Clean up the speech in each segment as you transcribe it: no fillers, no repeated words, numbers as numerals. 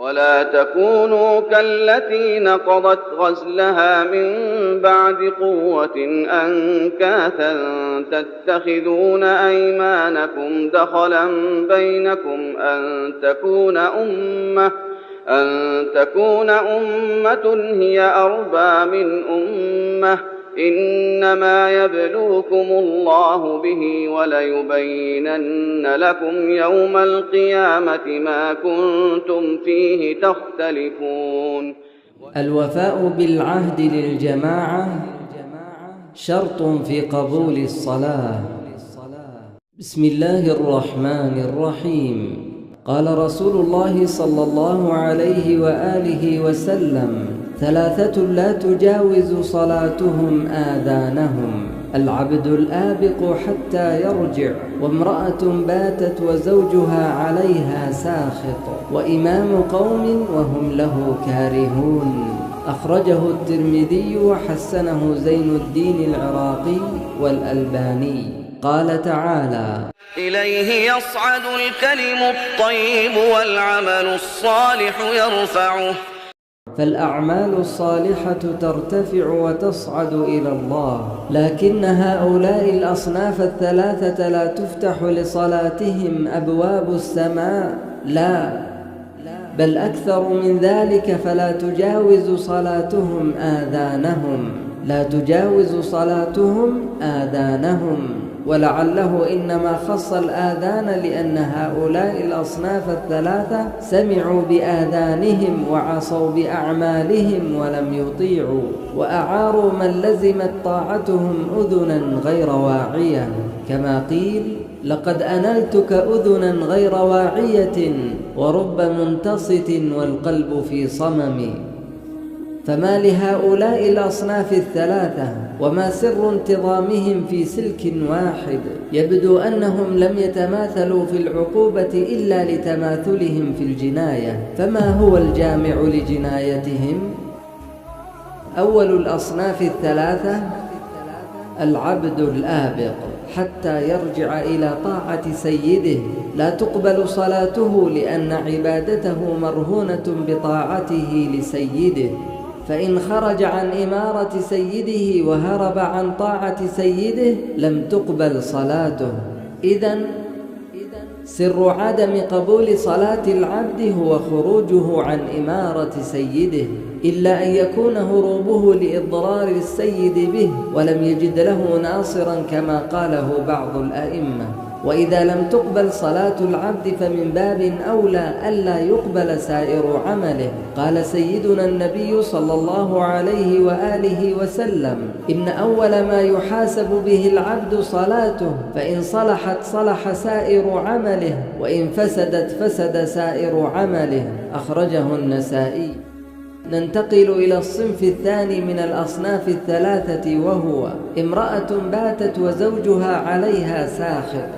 ولا تكونوا كالتي نقضت غزلها من بعد قوة أنكاثا تتخذون أيمانكم دخلا بينكم أن تكون أمة هي أربى من أمة إنما يبلوكم الله به وليبينن لكم يوم القيامة ما كنتم فيه تختلفون. الوفاء بالعهد للجماعة شرط في قبول الصلاة. بسم الله الرحمن الرحيم. قال رسول الله صلى الله عليه وآله وسلم: ثلاثة لا تجاوز صلاتهم آذانهم: العبد الآبق حتى يرجع، وامرأة باتت وزوجها عليها ساخط، وإمام قوم وهم له كارهون. أخرجه الترمذي وحسنه زين الدين العراقي والألباني. قال تعالى: إليه يصعد الكلم الطيب والعمل الصالح يرفعه. فالأعمال الصالحة ترتفع وتصعد إلى الله، لكن هؤلاء الأصناف الثلاثة لا تفتح لصلاتهم أبواب السماء، لا، بل أكثر من ذلك، فلا تجاوز صلاتهم آذانهم، لا تجاوز صلاتهم آذانهم. ولعله إنما خص الآذان لأن هؤلاء الأصناف الثلاثة سمعوا بآذانهم وعصوا بأعمالهم ولم يطيعوا، وأعاروا من لزمت طاعتهم أذنا غير واعية، كما قيل: لقد أنلتك أذنا غير واعية ورب منتصت والقلب في صمم. فما لهؤلاء الأصناف الثلاثة وما سر انتظامهم في سلك واحد؟ يبدو أنهم لم يتماثلوا في العقوبة إلا لتماثلهم في الجناية. فما هو الجامع لجنايتهم؟ أول الأصناف الثلاثة العبد الآبق حتى يرجع إلى طاعة سيده، لا تقبل صلاته لأن عبادته مرهونة بطاعته لسيده، فإن خرج عن إمارة سيده وهرب عن طاعة سيده لم تقبل صلاته. إذن سر عدم قبول صلاة العبد هو خروجه عن إمارة سيده، إلا أن يكون هروبه لإضرار السيد به ولم يجد له ناصرا كما قاله بعض الأئمة. وإذا لم تقبل صلاة العبد فمن باب أولى ألا يقبل سائر عمله. قال سيدنا النبي صلى الله عليه وآله وسلم: إن أول ما يحاسب به العبد صلاته، فإن صلحت صلح سائر عمله، وإن فسدت فسد سائر عمله. أخرجه النسائي. ننتقل إلى الصنف الثاني من الأصناف الثلاثة، وهو امرأة باتت وزوجها عليها ساخط،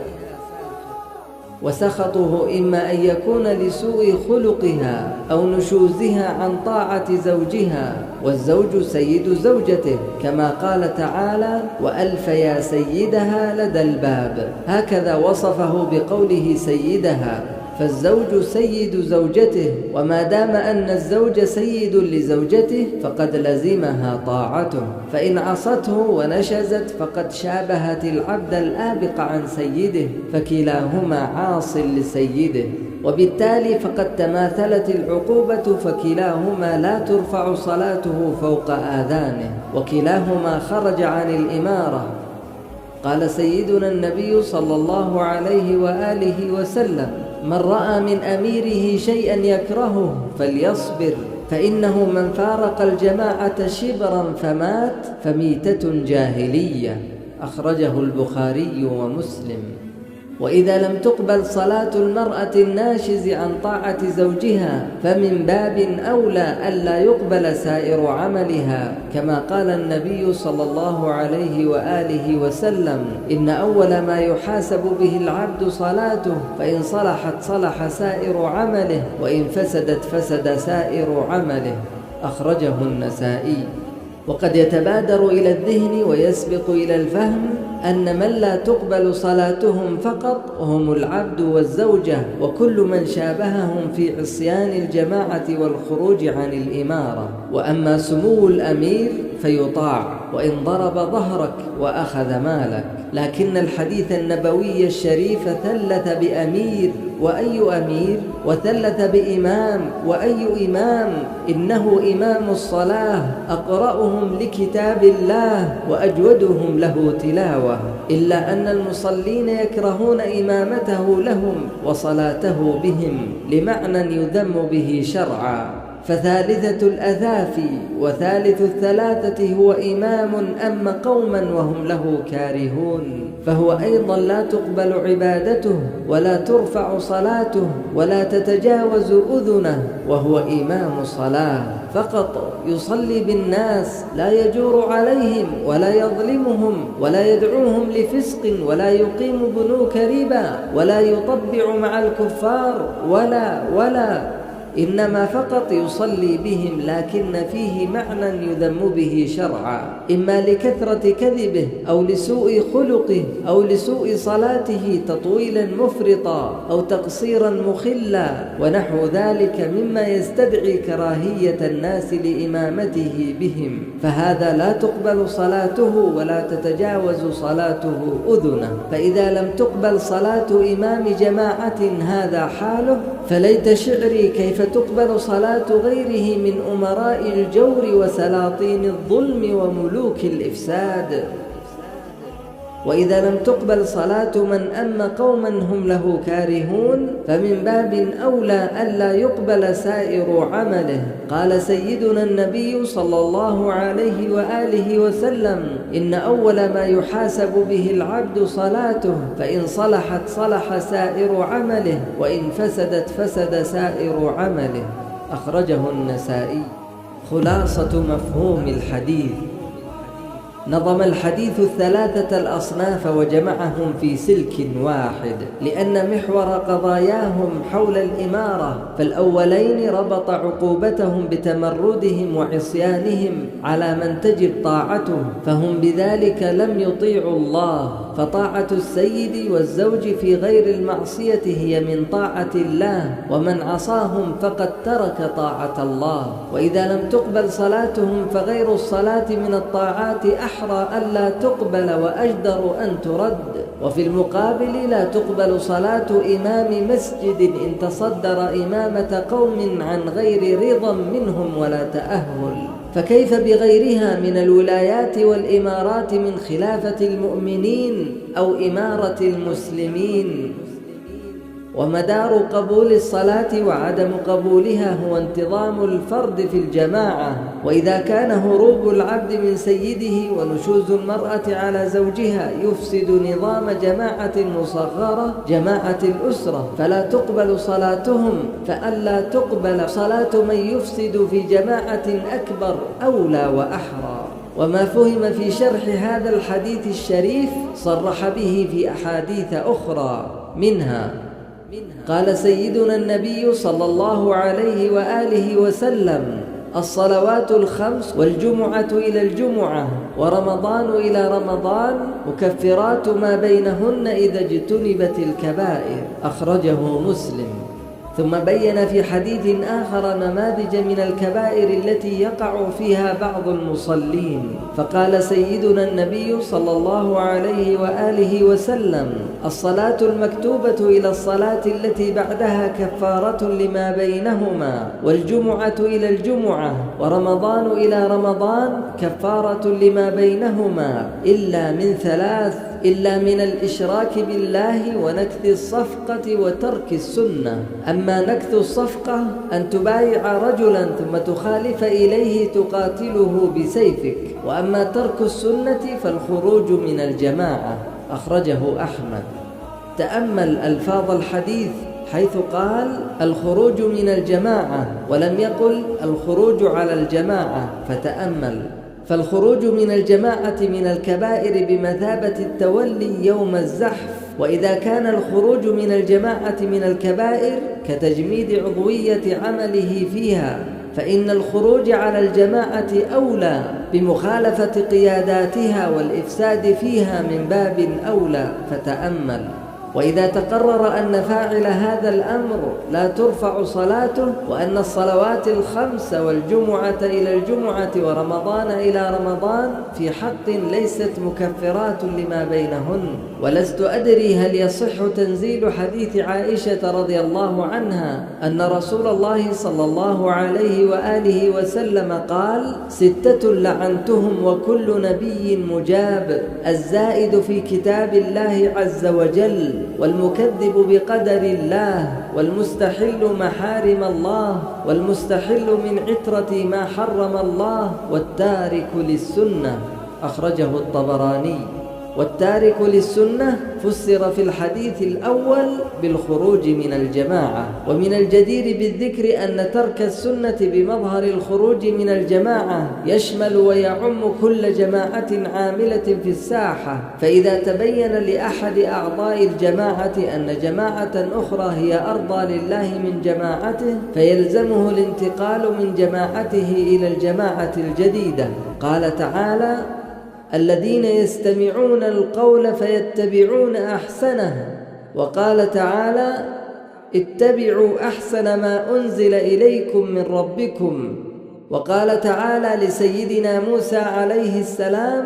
وسخطه إما أن يكون لسوء خلقها أو نشوزها عن طاعة زوجها، والزوج سيد زوجته، كما قال تعالى: وألفيا سيدها لدى الباب. هكذا وصفه بقوله سيدها، فالزوج سيد زوجته، وما دام أن الزوج سيد لزوجته فقد لزمها طاعته، فإن عصته ونشزت فقد شابهت العبد الآبق عن سيده، فكلاهما عاص لسيده، وبالتالي فقد تماثلت العقوبة، فكلاهما لا ترفع صلاته فوق آذانه، وكلاهما خرج عن الإمارة. قال سيدنا النبي صلى الله عليه وآله وسلم: من رأى من أميره شيئا يكرهه فليصبر، فإنه من فارق الجماعة شبرا فمات فميتة جاهلية. أخرجه البخاري ومسلم. وإذا لم تقبل صلاة المرأة الناشز عن طاعة زوجها فمن باب أولى ألا يقبل سائر عملها، كما قال النبي صلى الله عليه وآله وسلم: إن أول ما يحاسب به العبد صلاته، فإن صلحت صلح سائر عمله، وإن فسدت فسد سائر عمله. أخرجه النسائي. وقد يتبادر إلى الذهن ويسبق إلى الفهم أن من لا تقبل صلاتهم فقط هم العبد والزوجة وكل من شابههم في عصيان الجماعة والخروج عن الإمارة. وأما سمو الأمير فيطاع وإن ضرب ظهرك وأخذ مالك. لكن الحديث النبوي الشريف ثلث بأمير وأي أمير، وثلث بإمام وأي إمام، إنه إمام الصلاة أقرأهم لكتاب الله وأجودهم له تلاوة، إلا أن المصلين يكرهون إمامته لهم وصلاته بهم لمعنى يذم به شرعا. فثالثة الأثافي وثالث الثلاثة هو إمام أم قوما وهم له كارهون، فهو أيضا لا تقبل عبادته ولا ترفع صلاته ولا تتجاوز أذنه، وهو إمام صلاة فقط يصلي بالناس، لا يجور عليهم ولا يظلمهم ولا يدعوهم لفسق ولا يقيم بنوك ربا ولا يطبع مع الكفار ولا إنما فقط يصلي بهم، لكن فيه معنى يذم به شرعا، إما لكثرة كذبه أو لسوء خلقه أو لسوء صلاته تطويلا مفرطا أو تقصيرا مخلا ونحو ذلك مما يستدعي كراهية الناس لإمامته بهم، فهذا لا تقبل صلاته ولا تتجاوز صلاته أذنه. فإذا لم تقبل صلاة إمام جماعة هذا حاله، فليت شعري كيف تقبل صلاة غيره من أمراء الجور وسلاطين الظلم وملوك الإفساد. وإذا لم تقبل صلاة من أم قوما هم له كارهون، فمن باب أولى ألا يقبل سائر عمله. قال سيدنا النبي صلى الله عليه وآله وسلم: إن أول ما يحاسب به العبد صلاته، فإن صلحت صلح سائر عمله، وإن فسدت فسد سائر عمله. أخرجه النسائي. خلاصة مفهوم الحديث: نظم الحديث الثلاثة الأصناف وجمعهم في سلك واحد، لأن محور قضاياهم حول الإمارة، فالأولين ربط عقوبتهم بتمردهم وعصيانهم على من تجب طاعته، فهم بذلك لم يطيعوا الله، فطاعة السيد والزوج في غير المعصية هي من طاعة الله، ومن عصاهم فقد ترك طاعة الله. وإذا لم تقبل صلاتهم فغير الصلاة من الطاعات أحرى ألا تقبل وأجدر أن ترد. وفي المقابل لا تقبل صلاة إمام مسجد إن تصدر إمامة قوم عن غير رضا منهم ولا تأهل، فكيف بغيرها من الولايات والإمارات من خلافة المؤمنين أو إمارة المسلمين؟ ومدار قبول الصلاة وعدم قبولها هو انتظام الفرد في الجماعة. وإذا كان هروب العبد من سيده ونشوز المرأة على زوجها يفسد نظام جماعة مصغرة جماعة الأسرة، فلا تقبل صلاتهم، فألا تقبل صلاة من يفسد في جماعة أكبر أولى وأحرى. وما فهم في شرح هذا الحديث الشريف صرح به في أحاديث أخرى، منها قال سيدنا النبي صلى الله عليه وآله وسلم: الصلوات الخمس والجمعة إلى الجمعة ورمضان إلى رمضان مكفرات ما بينهن إذا اجتنبت الكبائر. أخرجه مسلم. ثم بين في حديث آخر نماذج من الكبائر التي يقع فيها بعض المصلين، فقال سيدنا النبي صلى الله عليه وآله وسلم: الصلاة المكتوبة إلى الصلاة التي بعدها كفارة لما بينهما، والجمعة إلى الجمعة ورمضان إلى رمضان كفارة لما بينهما، إلا من ثلاث: إلا من الإشراك بالله ونكث الصفقة وترك السنة. أما نكث الصفقة أن تبايع رجلا ثم تخالف إليه تقاتله بسيفك، وأما ترك السنة فالخروج من الجماعة. أخرجه أحمد. تأمل ألفاظ الحديث حيث قال الخروج من الجماعة ولم يقل الخروج على الجماعة، فتأمل. فالخروج من الجماعة من الكبائر بمثابة التولي يوم الزحف، وإذا كان الخروج من الجماعة من الكبائر كتجميد عضوية عمله فيها، فإن الخروج على الجماعة أولى بمخالفة قياداتها والإفساد فيها من باب أولى، فتأمل. وإذا تقرر أن فاعل هذا الأمر لا ترفع صلاته، وأن الصلوات الخمس والجمعة إلى الجمعة ورمضان إلى رمضان في حق ليست مكفرات لما بينهن، ولست أدري هل يصح تنزيل حديث عائشة رضي الله عنها أن رسول الله صلى الله عليه وآله وسلم قال: 6 لعنتهم وكل نبي مجاب: الزائد في كتاب الله عز وجل، والمكذب بقدر الله، والمستحل محارم الله، والمستحل من عترة ما حرم الله، والتارك للسنة. أخرجه الطبراني. والتارك للسنة فسر في الحديث الأول بالخروج من الجماعة. ومن الجدير بالذكر أن ترك السنة بمظهر الخروج من الجماعة يشمل ويعم كل جماعة عاملة في الساحة، فإذا تبين لأحد أعضاء الجماعة أن جماعة أخرى هي أرضى لله من جماعته فيلزمه الانتقال من جماعته إلى الجماعة الجديدة. قال تعالى: الذين يستمعون القول فيتبعون أحسنه. وقال تعالى: اتبعوا أحسن ما أنزل إليكم من ربكم. وقال تعالى لسيدنا موسى عليه السلام: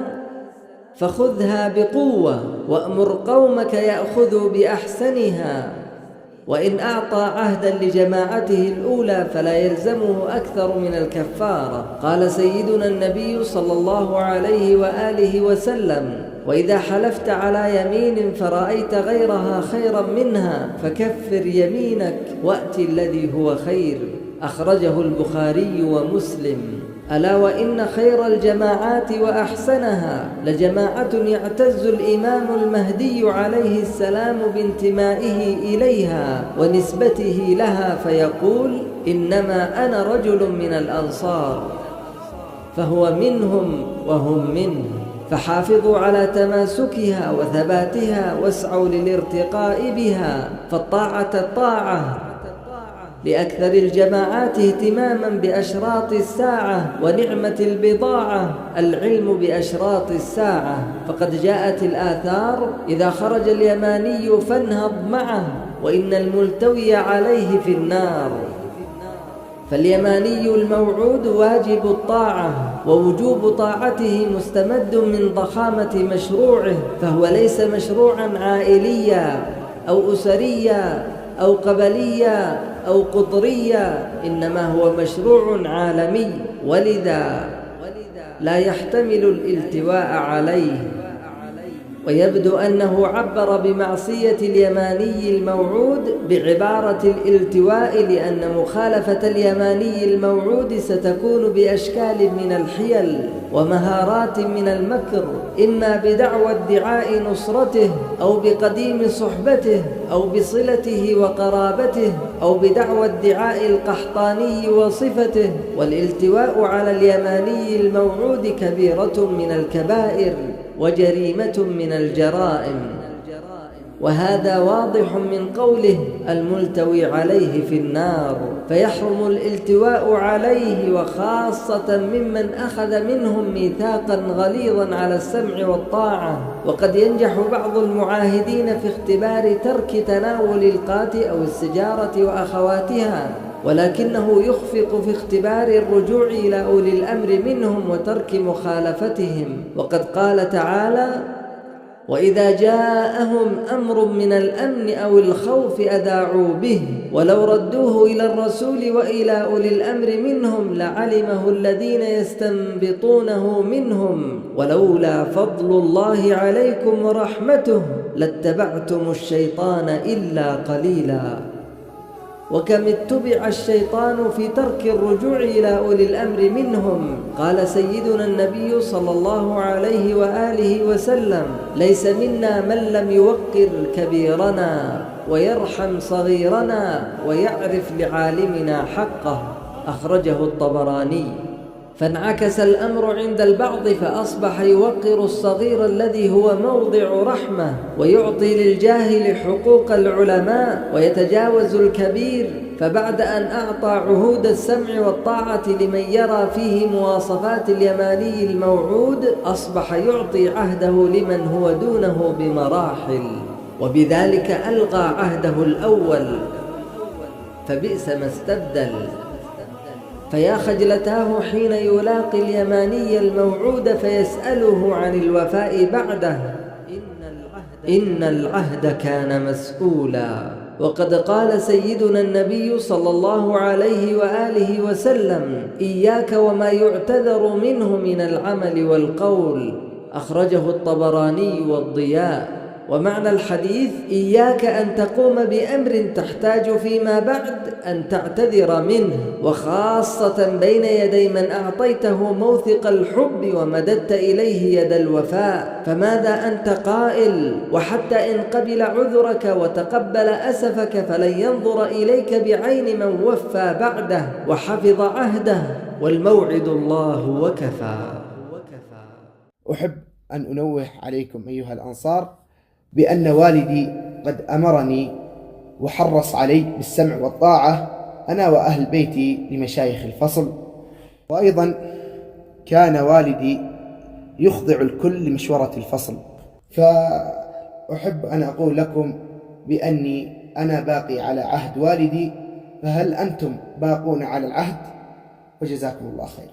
فخذها بقوة وأمر قومك يأخذوا بأحسنها. وإن أعطى عهدا لجماعته الأولى فلا يلزمه أكثر من الكفارة. قال سيدنا النبي صلى الله عليه وآله وسلم: وإذا حلفت على يمين فرأيت غيرها خيرا منها فكفر يمينك وأت الذي هو خير. أخرجه البخاري ومسلم. ألا وإن خير الجماعات وأحسنها لجماعة يعتز الإمام المهدي عليه السلام بانتمائه إليها ونسبته لها، فيقول: إنما أنا رجل من الأنصار، فهو منهم وهم منه، فحافظوا على تماسكها وثباتها واسعوا للارتقاء بها، فالطاعة الطاعة. لأكثر الجماعات اهتماما بأشراط الساعة، ونعمة البضاعة العلم بأشراط الساعة، فقد جاءت الآثار: إذا خرج اليماني فانهض معه، وإن الملتوي عليه في النار. فاليماني الموعود واجب الطاعة، ووجوب طاعته مستمد من ضخامة مشروعه، فهو ليس مشروعا عائليا أو أسريا أو قبليا أو قطريا، إنما هو مشروع عالمي، ولذا لا يحتمل الالتواء عليه. ويبدو أنه عبر بمعصية اليماني الموعود بعبارة الالتواء، لأن مخالفة اليماني الموعود ستكون بأشكال من الحيل ومهارات من المكر، إما بدعوى ادعاء نصرته، أو بقديم صحبته، أو بصلته وقرابته، أو بدعوى ادعاء القحطاني وصفته. والالتواء على اليماني الموعود كبيرة من الكبائر وجريمة من الجرائم، وهذا واضح من قوله: الملتوي عليه في النار، فيحرم الالتواء عليه، وخاصة ممن أخذ منهم ميثاقا غليظا على السمع والطاعة. وقد ينجح بعض المعاهدين في اختبار ترك تناول القات أو السجارة وأخواتها، ولكنه يخفق في اختبار الرجوع إلى أولي الأمر منهم وترك مخالفتهم. وقد قال تعالى: وإذا جاءهم أمر من الأمن أو الخوف أذاعوا به، ولو ردوه إلى الرسول وإلى أولي الأمر منهم لعلمه الذين يستنبطونه منهم، ولولا فضل الله عليكم ورحمته لاتبعتم الشيطان إلا قليلا. وكم اتبع الشيطان في ترك الرجوع إلى أولي الأمر منهم. قال سيدنا النبي صلى الله عليه وآله وسلم: ليس منا من لم يوقر كبيرنا ويرحم صغيرنا ويعرف لعالمنا حقه. أخرجه الطبراني. فانعكس الأمر عند البعض فأصبح يوقر الصغير الذي هو موضع رحمة، ويعطي للجاهل حقوق العلماء، ويتجاوز الكبير. فبعد أن أعطى عهود السمع والطاعة لمن يرى فيه مواصفات اليماني الموعود، أصبح يعطي عهده لمن هو دونه بمراحل، وبذلك ألغى عهده الأول، فبئس ما استبدل. فيا خجلتاه حين يلاقي اليماني الموعود فيسأله عن الوفاء بعده، إن العهد كان مسؤولا. وقد قال سيدنا النبي صلى الله عليه وآله وسلم: إياك وما يعتذر منه من العمل والقول. أخرجه الطبراني والضياء. ومعنى الحديث: إياك أن تقوم بأمر تحتاج فيما بعد أن تعتذر منه، وخاصة بين يدي من أعطيته موثق الحب ومددت إليه يد الوفاء. فماذا أنت قائل؟ وحتى إن قبل عذرك وتقبل أسفك فلن ينظر إليك بعين من وفى بعده وحفظ عهده، والموعد الله وكفى. أحب أن أنوه عليكم أيها الأنصار بأن والدي قد أمرني وحرص علي بالسمع والطاعة أنا وأهل بيتي لمشايخ الفصل، وأيضا كان والدي يخضع الكل لمشورة الفصل. فأحب أن أقول لكم بأني أنا باقي على عهد والدي، فهل أنتم باقون على العهد؟ وجزاكم الله خير.